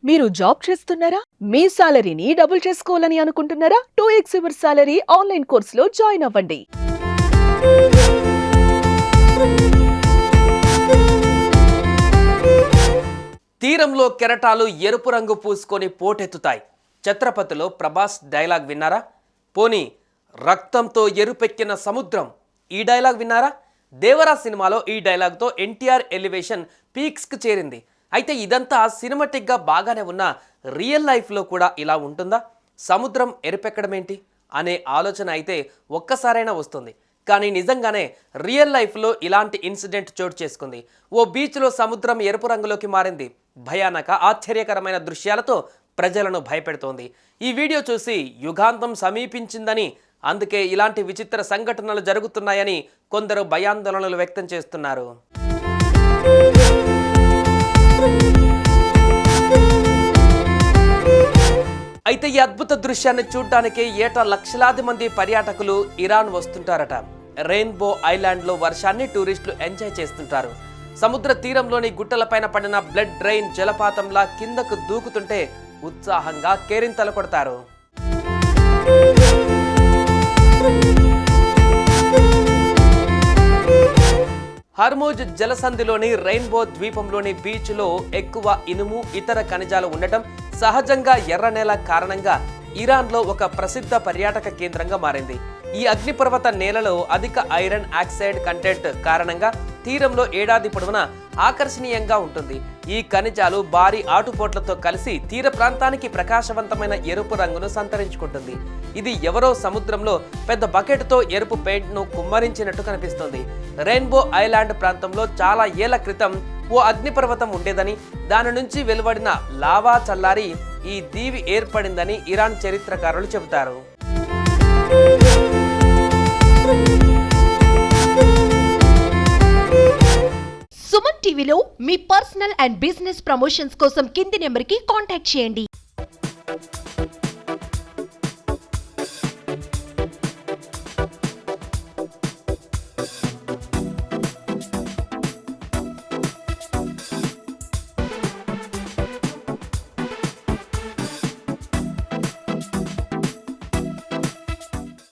మీరు జాబ్ చేస్తున్నారా? మీ సాలరీని డబుల్ చేసుకోవాలని అనుకుంటున్నారా? 2x యువర్ సాలరీ ఆన్లైన్ కోర్సులో జాయిన్ అవ్వండి. తీరంలో కెరటాలు ఎరుపు రంగు పూసుకొని పోటెత్తుతాయి. ఛత్రపతిలో ప్రభాస్ డైలాగ్ విన్నారా? పోనీ రక్తంతో ఎరుపెక్కిన సముద్రం ఈ డైలాగ్ విన్నారా? దేవరా సినిమాలో ఈ డైలాగ్తో ఎన్టీఆర్ ఎలివేషన్ పీక్స్కి చేరింది. అయితే ఇదంతా సినిమాటిక్గా బాగానే ఉన్న రియల్ లైఫ్లో కూడా ఇలా ఉంటుందా? సముద్రం ఎరుపెక్కడం ఏంటి అనే ఆలోచన అయితే ఒక్కసారైనా వస్తుంది. కానీ నిజంగానే రియల్ లైఫ్లో ఇలాంటి ఇన్సిడెంట్ చోటు చేసుకుంది. ఓ బీచ్లో సముద్రం ఎరుపు రంగులోకి మారింది. భయానక ఆశ్చర్యకరమైన దృశ్యాలతో ప్రజలను భయపెడుతోంది. ఈ వీడియో చూసి యుగాంతం సమీపించిందని, అందుకే ఇలాంటి విచిత్ర సంఘటనలు జరుగుతున్నాయని కొందరు భయాందోళనలు వ్యక్తం చేస్తున్నారు. అయితే ఈ అద్భుత దృశ్యాన్ని చూడ్డానికి ఏటా లక్షలాది మంది పర్యాటకులు ఇరాన్ వస్తుంటారట. రెయిన్బో ఐలాండ్లో వర్షాన్ని టూరిస్టులు ఎంజాయ్ చేస్తుంటారు. సముద్ర తీరంలోని గుట్టలపైన పడిన బ్లడ్ డ్రైన్ జలపాతంలా కిందకు దూకుతుంటే ఉత్సాహంగా కేరింతలు కొడతారు. హర్మూజ్ జలసంధిలోని రెయిన్బో ద్వీపంలోని బీచ్లో ఎక్కువ ఇనుము, ఇతర ఖనిజాలు ఉండటం, సహజంగా ఎర్ర నేల కారణంగా ఇరాన్లో ఒక ప్రసిద్ధ పర్యాటక కేంద్రంగా మారింది. ఈ అగ్నిపర్వత నేలలో అధిక ఐరన్ ఆక్సైడ్ కంటెంట్ కారణంగా తీరంలో ఏడాది పొడవునా ఆకర్షణీయంగా ఉంటుంది. ఈ ఖనిజాలు భారీ ఆటుపోట్లతో కలిసి తీర ప్రాంతానికి ప్రకాశవంతమైన ఎరుపు రంగును సంతరించుకుంటుంది. ఇది ఎవరో సముద్రంలో పెద్ద బకెట్తో ఎరుపు పెయింట్ను కుమ్మరించినట్టు కనిపిస్తుంది. రెయిన్బో ఐలాండ్ ప్రాంతంలో చాలా ఏళ్ల క్రితం ఓ అగ్నిపర్వతం ఉండేదని, దాని నుంచి వెలువడిన లావా చల్లారి ఈ దీవి ఏర్పడిందని ఇరాన్ చరిత్రకారులు చెబుతారు. సుమన్ టీవీలో మీ పర్సనల్ అండ్ బిజినెస్ ప్రమోషన్స్ కోసం కింది నెంబర్కి కాంటాక్ట్ చేయండి.